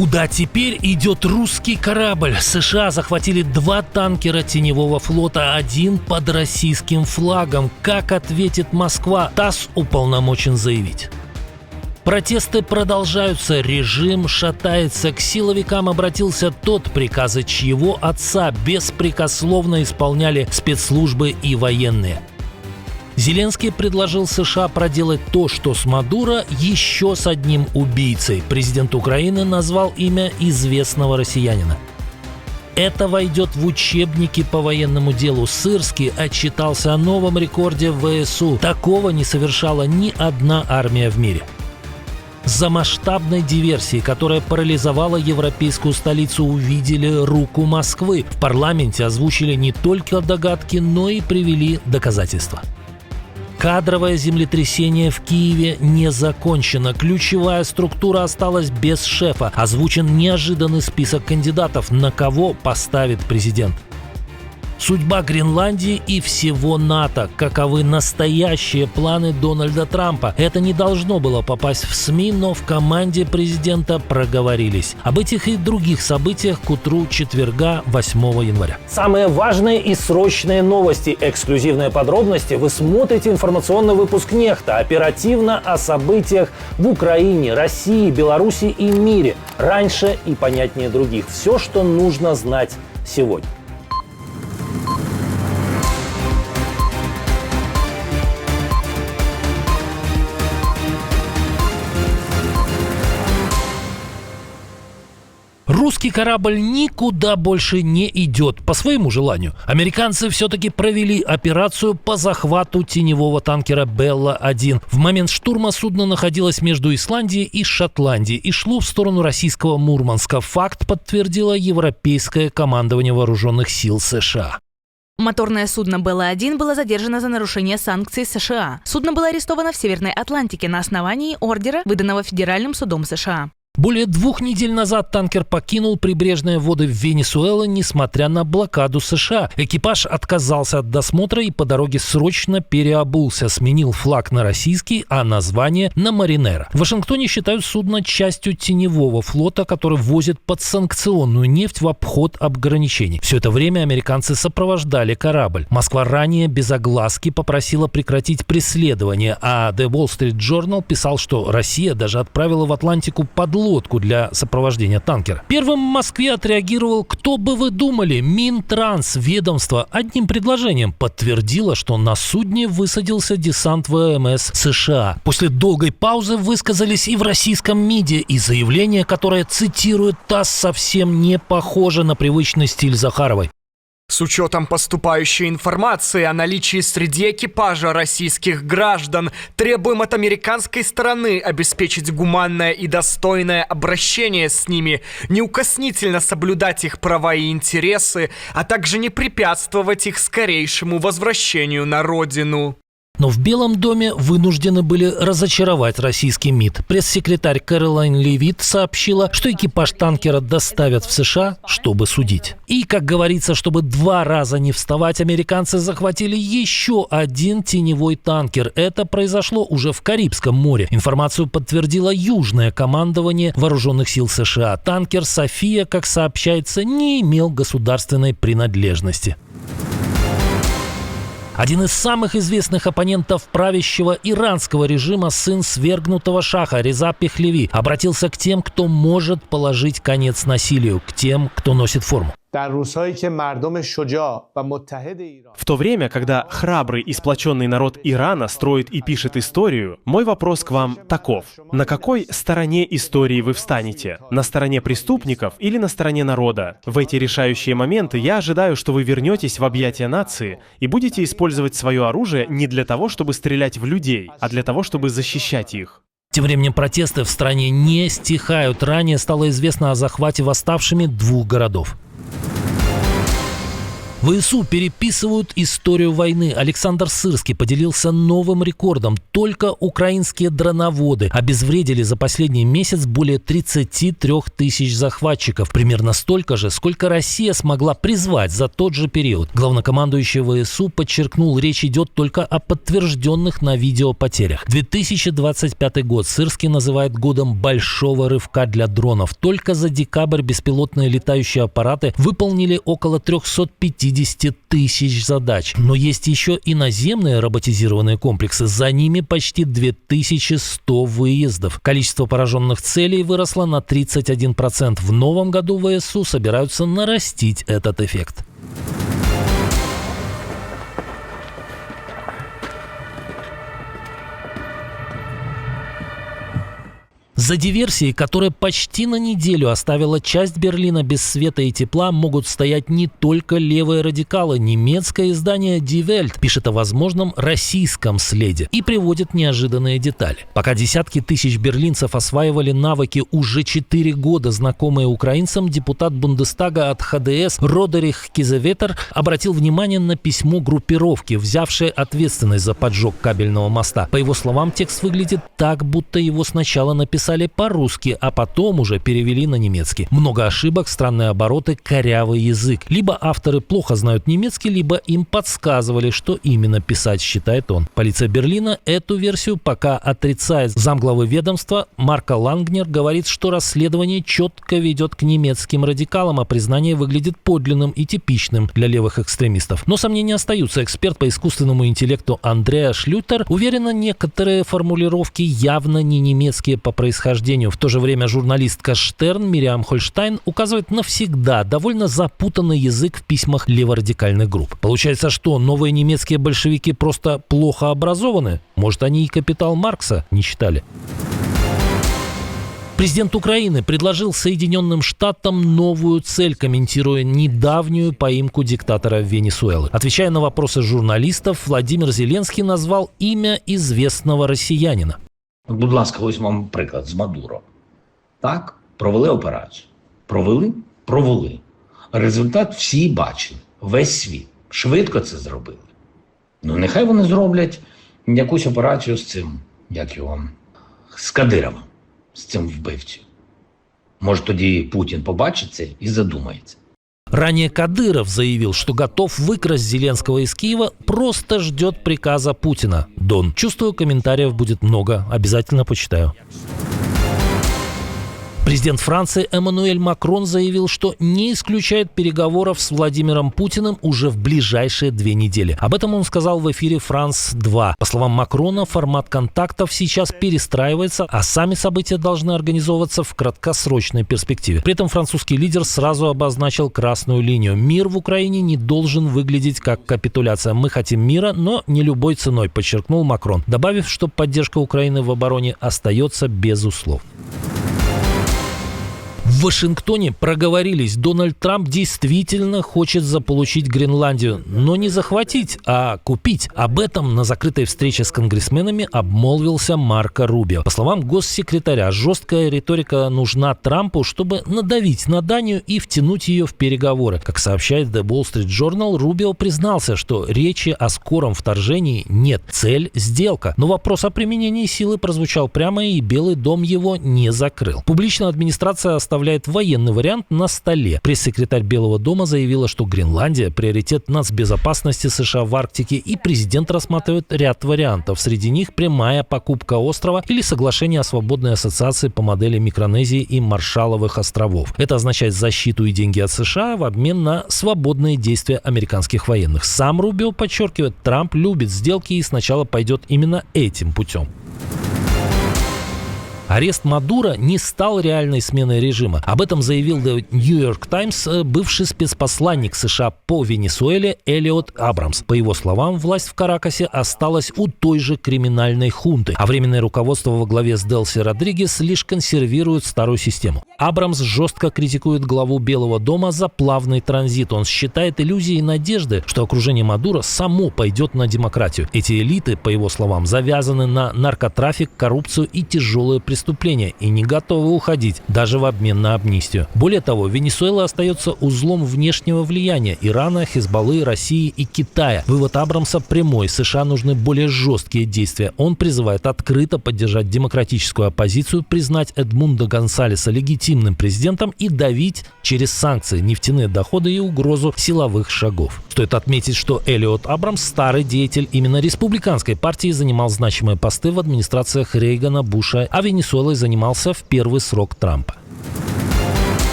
Куда теперь идет русский корабль? США захватили 2 танкера теневого флота, 1 под российским флагом. Как ответит Москва? ТАСС уполномочен заявить. Протесты продолжаются, режим шатается. К силовикам обратился тот, приказы чьего отца беспрекословно исполняли спецслужбы и военные. Зеленский предложил США проделать то, что с Мадуро, еще с одним убийцей. Президент Украины назвал имя известного россиянина. Это войдет в учебники по военному делу. Сырский отчитался о новом рекорде в ВСУ. Такого не совершала ни одна армия в мире. За масштабной диверсией, которая парализовала европейскую столицу, увидели руку Москвы. В парламенте озвучили не только догадки, но и привели доказательства. Кадровое землетрясение в Киеве не закончено. Ключевая структура осталась без шефа. Озвучен неожиданный список кандидатов, на кого поставит президент. Судьба Гренландии и всего НАТО. Каковы настоящие планы Дональда Трампа? Это не должно было попасть в СМИ, но в команде президента проговорились. Об этих и других событиях к утру четверга, 8 января. Самые важные и срочные новости, эксклюзивные подробности вы смотрите информационный выпуск «Нехта». Оперативно о событиях в Украине, России, Беларуси и мире. Раньше и понятнее других. Все, что нужно знать сегодня. Русский корабль никуда больше не идет по своему желанию. Американцы все-таки провели операцию по захвату теневого танкера «Белла-1». В момент штурма судно находилось между Исландией и Шотландией и шло в сторону российского Мурманска. Факт подтвердило европейское командование вооруженных сил США. Моторное судно «Белла-1» было задержано за нарушение санкций США. Судно было арестовано в Северной Атлантике на основании ордера, выданного Федеральным судом США. Более 2 недель назад танкер покинул прибрежные воды Венесуэлы, несмотря на блокаду США. Экипаж отказался от досмотра и по дороге срочно переобулся, сменил флаг на российский, а название на Маринера. В Вашингтоне считают судно частью теневого флота, который возит подсанкционную нефть в обход ограничений. Все это время американцы сопровождали корабль. Москва ранее без огласки попросила прекратить преследование, а The Wall Street Journal писал, что Россия даже отправила в Атлантику подлодку для сопровождения танкера. Первым в Москве отреагировал, кто бы вы думали, Минтранс. Ведомство одним предложением подтвердило, что на судне высадился десант ВМС США. После долгой паузы высказались и в российском МИДе, и заявление, которое цитирует ТАСС, совсем не похоже на привычный стиль Захаровой. С учетом поступающей информации о наличии среди экипажа российских граждан, требуем от американской стороны обеспечить гуманное и достойное обращение с ними, неукоснительно соблюдать их права и интересы, а также не препятствовать их скорейшему возвращению на родину. Но в Белом доме вынуждены были разочаровать российский МИД. Пресс-секретарь Кэролайн Левит сообщила, что экипаж танкера доставят в США, чтобы судить. И, как говорится, чтобы 2 раза не вставать, американцы захватили еще 1 теневой танкер. Это произошло уже в Карибском море. Информацию подтвердило Южное командование вооруженных сил США. Танкер «София», как сообщается, не имел государственной принадлежности. Один из самых известных оппонентов правящего иранского режима, сын свергнутого шаха Реза Пехлеви, обратился к тем, кто может положить конец насилию, к тем, кто носит форму. В то время, когда храбрый и сплоченный народ Ирана строит и пишет историю, мой вопрос к вам таков. На какой стороне истории вы встанете? На стороне преступников или на стороне народа? В эти решающие моменты я ожидаю, что вы вернетесь в объятия нации и будете использовать свое оружие не для того, чтобы стрелять в людей, а для того, чтобы защищать их. Тем временем протесты в стране не стихают. Ранее стало известно о захвате восставшими 2 городов. ВСУ переписывают историю войны. Александр Сырский поделился новым рекордом. Только украинские дроноводы обезвредили за последний месяц более 33 тысяч захватчиков. Примерно столько же, сколько Россия смогла призвать за тот же период. Главнокомандующий ВСУ подчеркнул, речь идет только о подтвержденных на видео потерях. 2025 год Сырский называет годом большого рывка для дронов. Только за декабрь беспилотные летающие аппараты выполнили около 350 тысяч задач. Но есть еще и наземные роботизированные комплексы. За ними почти 2100 выездов. Количество пораженных целей выросло на 31%. В новом году ВСУ собираются нарастить этот эффект. За диверсией, которая почти на неделю оставила часть Берлина без света и тепла, могут стоять не только левые радикалы. Немецкое издание Die Welt пишет о возможном российском следе и приводит неожиданные детали. Пока десятки тысяч берлинцев осваивали навыки уже 4 года, знакомые украинцам, депутат Бундестага от ХДС Родерих Кизеветер обратил внимание на письмо группировки, взявшей ответственность за поджог кабельного моста. По его словам, текст выглядит так, будто его сначала написали по-русски, а потом уже перевели на немецкий. Много ошибок, странные обороты, корявый язык. Либо авторы плохо знают немецкий, либо им подсказывали, что именно писать, считает он. Полиция Берлина эту версию пока отрицает. Замглавы ведомства Марко Лангнер говорит, что расследование четко ведет к немецким радикалам, а признание выглядит подлинным и типичным для левых экстремистов. Но сомнения остаются. Эксперт по искусственному интеллекту Андреа Шлютер уверена, некоторые формулировки явно не немецкие по происхождению. В то же время журналистка Штерн Мириам Хольштайн указывает на всегда довольно запутанный язык в письмах леворадикальных групп. Получается, что новые немецкие большевики просто плохо образованы? Может, они и «Капитал» Маркса не читали? Президент Украины предложил Соединенным Штатам новую цель, комментируя недавнюю поимку диктатора Венесуэлы. Отвечая на вопросы журналистов, Владимир Зеленский назвал имя известного россиянина. Будь ласка, ось вам приклад з Мадуро. Так, провели операцію. Провели. Результат всі бачили. Весь світ. Швидко це зробили. Ну, нехай вони зроблять якусь операцію з цим, з Кадировим, з цим вбивцею. Може, тоді Путін побачить це і задумається. Ранее Кадыров заявил, что готов выкрасть Зеленского из Киева, просто ждет приказа Путина. Дон. Чувствую, комментариев будет много. Обязательно почитаю. Президент Франции Эммануэль Макрон заявил, что не исключает переговоров с Владимиром Путиным уже в ближайшие 2 недели. Об этом он сказал в эфире «Франс 2». По словам Макрона, формат контактов сейчас перестраивается, а сами события должны организовываться в краткосрочной перспективе. При этом французский лидер сразу обозначил красную линию. Мир в Украине не должен выглядеть как капитуляция. Мы хотим мира, но не любой ценой, подчеркнул Макрон, добавив, что поддержка Украины в обороне остается безусловной. В Вашингтоне проговорились. Дональд Трамп действительно хочет заполучить Гренландию, но не захватить, а купить. Об этом на закрытой встрече с конгрессменами обмолвился Марко Рубио. По словам госсекретаря, жесткая риторика нужна Трампу, чтобы надавить на Данию и втянуть ее в переговоры. Как сообщает The Wall Street Journal, Рубио признался, что речи о скором вторжении нет. Цель – сделка. Но вопрос о применении силы прозвучал прямо, и Белый дом его не закрыл. Публичная администрация оставляет военный вариант на столе. Пресс-секретарь Белого дома заявила, что Гренландия – приоритет нацбезопасности США в Арктике, и президент рассматривает ряд вариантов. Среди них прямая покупка острова или соглашение о свободной ассоциации по модели Микронезии и Маршалловых островов. Это означает защиту и деньги от США в обмен на свободные действия американских военных. Сам Рубио подчеркивает, Трамп любит сделки и сначала пойдет именно этим путем. Арест Мадуро не стал реальной сменой режима. Об этом заявил The New York Times бывший спецпосланник США по Венесуэле Элиот Абрамс. По его словам, власть в Каракасе осталась у той же криминальной хунты, а временное руководство во главе с Делси Родригес лишь консервирует старую систему. Абрамс жестко критикует главу Белого дома за плавный транзит. Он считает иллюзией надежды, что окружение Мадуро само пойдет на демократию. Эти элиты, по его словам, завязаны на наркотрафик, коррупцию и тяжелые преступления. преступления и не готовы уходить, даже в обмен на амнистию. Более того, Венесуэла остается узлом внешнего влияния Ирана, Хизбаллы, России и Китая. Вывод Абрамса прямой. США нужны более жесткие действия. Он призывает открыто поддержать демократическую оппозицию, признать Эдмундо Гонсалеса легитимным президентом и давить через санкции, нефтяные доходы и угрозу силовых шагов. Стоит отметить, что Элиот Абрамс, старый деятель именно республиканской партии, занимал значимые посты в администрациях Рейгана, Буша, а Венесуэлой занимался в первый срок Трампа.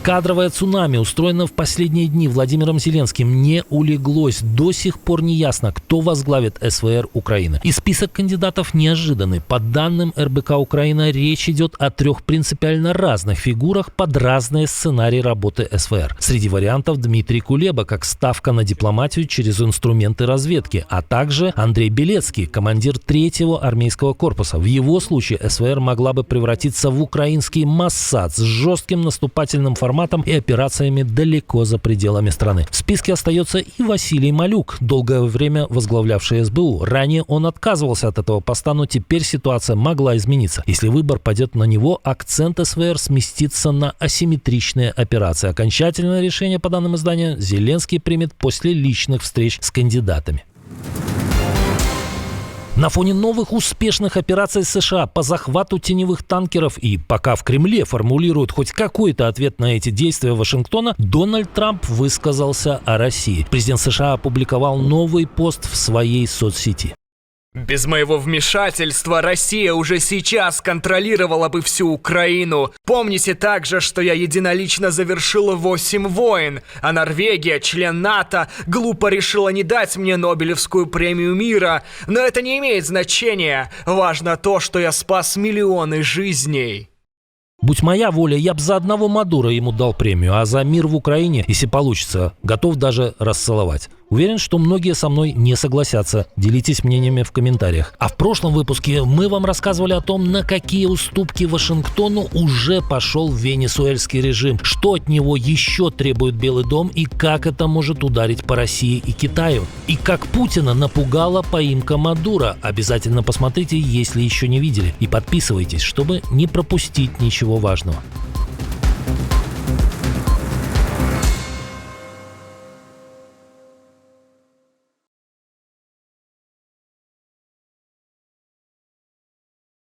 Кадровое цунами, устроенное в последние дни Владимиром Зеленским, не улеглось. До сих пор не ясно, кто возглавит СВР Украины. И список кандидатов неожиданный. По данным РБК Украина, речь идет о 3 принципиально разных фигурах под разные сценарии работы СВР. Среди вариантов Дмитрий Кулеба, как ставка на дипломатию через инструменты разведки, а также Андрей Белецкий, командир 3-го армейского корпуса. В его случае СВР могла бы превратиться в украинский Моссад с жестким наступательным форматом и операциями далеко за пределами страны. В списке остается и Василий Малюк, долгое время возглавлявший СБУ. Ранее он отказывался от этого поста, но теперь ситуация могла измениться. Если выбор пойдет на него, акцент СВР сместится на асимметричные операции. Окончательное решение, по данным издания, Зеленский примет после личных встреч с кандидатами. На фоне новых успешных операций США по захвату теневых танкеров и пока в Кремле формулируют хоть какой-то ответ на эти действия Вашингтона, Дональд Трамп высказался о России. Президент США опубликовал новый пост в своей соцсети. Без моего вмешательства Россия уже сейчас контролировала бы всю Украину. Помните также, что я единолично завершил 8 войн, а Норвегия, член НАТО, глупо решила не дать мне Нобелевскую премию мира. Но это не имеет значения. Важно то, что я спас миллионы жизней. Будь моя воля, я бы за одного Мадуро ему дал премию, а за мир в Украине, если получится, готов даже расцеловать. Уверен, что многие со мной не согласятся. Делитесь мнениями в комментариях. А в прошлом выпуске мы вам рассказывали о том, на какие уступки Вашингтону уже пошел венесуэльский режим, что от него еще требует Белый дом и как это может ударить по России и Китаю. И как Путина напугала поимка Мадуро. Обязательно посмотрите, если еще не видели. И подписывайтесь, чтобы не пропустить ничего важного.